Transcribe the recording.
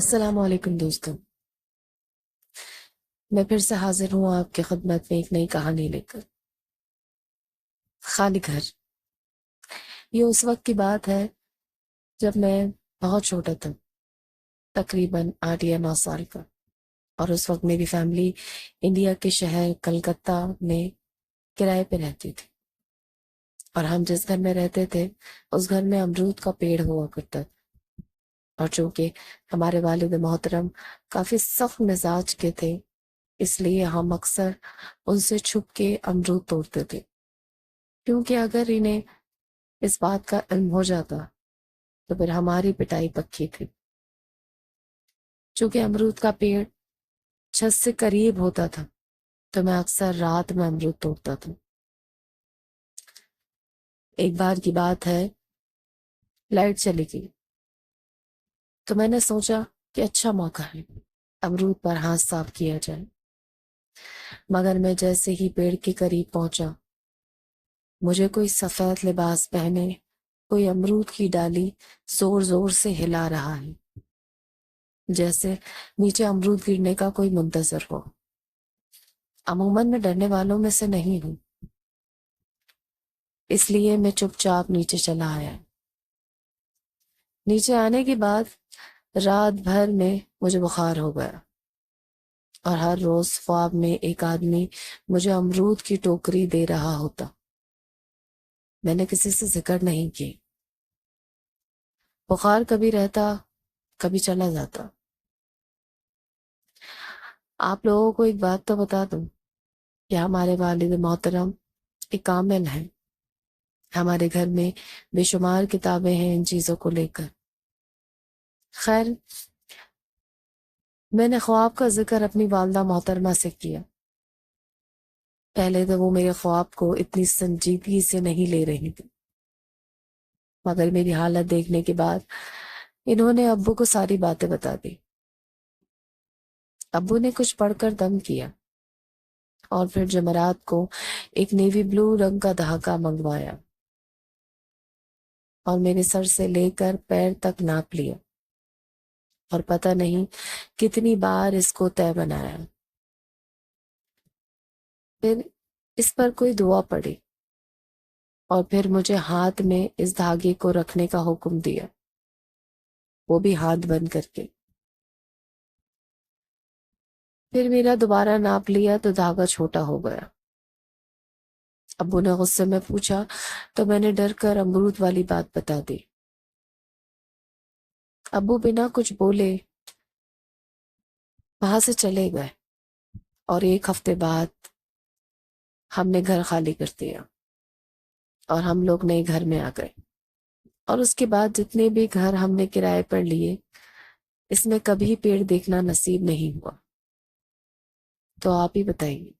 السلام علیکم دوستوں، میں پھر سے حاضر ہوں آپ کی خدمت میں ایک نئی کہانی لے کر۔ خالی گھر۔ یہ اس وقت کی بات ہے جب میں بہت چھوٹا تھا، تقریباً 8 یا 9 سال کا، اور اس وقت میری فیملی انڈیا کے شہر کلکتہ میں کرائے پہ رہتی تھی، اور ہم جس گھر میں رہتے تھے اس گھر میں امرود کا پیڑ ہوا کرتا تھا۔ اور چونکہ ہمارے والد محترم کافی سخت مزاج کے تھے، اس لیے ہم اکثر ان سے چھپ کے امرود توڑتے تھے، کیونکہ اگر انہیں اس بات کا علم ہو جاتا تو پھر ہماری پٹائی پکی تھی۔ چونکہ امرود کا پیڑ چھت سے قریب ہوتا تھا تو میں اکثر رات میں امرود توڑتا تھا۔ ایک بار کی بات ہے، لائٹ چلی گئی تو میں نے سوچا کہ اچھا موقع ہے، امرود پر ہاتھ صاف کیا جائے۔ مگر میں جیسے ہی پیڑ کے قریب پہنچا، مجھے کوئی سفید لباس پہنے کوئی امرود کی ڈالی زور زور سے ہلا رہا ہے، جیسے نیچے امرود گرنے کا کوئی منتظر ہو۔ عموماً میں ڈرنے والوں میں سے نہیں ہوں، اس لیے میں چپ چاپ نیچے چلا آیا۔ نیچے آنے کے بعد رات بھر میں مجھے بخار ہو گیا، اور ہر روز خواب میں ایک آدمی مجھے امرود کی ٹوکری دے رہا ہوتا۔ میں نے کسی سے ذکر نہیں کی۔ بخار کبھی رہتا، کبھی چلا جاتا۔ آپ لوگوں کو ایک بات تو بتا دوں کہ ہمارے والد محترم ایک عامل ہیں، ہمارے گھر میں بے شمار کتابیں ہیں ان چیزوں کو لے کر۔ خیر، میں نے خواب کا ذکر اپنی والدہ محترمہ سے کیا۔ پہلے تو وہ میرے خواب کو اتنی سنجیدگی سے نہیں لے رہی تھی، مگر میری حالت دیکھنے کے بعد انہوں نے ابو کو ساری باتیں بتا دی۔ ابو نے کچھ پڑھ کر دم کیا، اور پھر جمعرات کو ایک نیوی بلو رنگ کا دھاگا منگوایا اور میرے سر سے لے کر پیر تک ناپ لیا، اور پتہ نہیں کتنی بار اس کو طے بنایا۔ پھر اس پر کوئی دعا پڑی، اور پھر مجھے ہاتھ میں اس دھاگے کو رکھنے کا حکم دیا، وہ بھی ہاتھ بند کر کے۔ پھر میرا دوبارہ ناپ لیا تو دھاگا چھوٹا ہو گیا۔ ابو نے غصے میں پوچھا تو میں نے ڈر کر امرود والی بات بتا دی۔ ابو بنا کچھ بولے وہاں سے چلے گئے، اور 1 ہفتے بعد ہم نے گھر خالی کر دیا اور ہم لوگ نئے گھر میں آ گئے۔ اور اس کے بعد جتنے بھی گھر ہم نے کرائے پر لیے، اس میں کبھی پیڑ دیکھنا نصیب نہیں ہوا۔ تو آپ ہی بتائیے،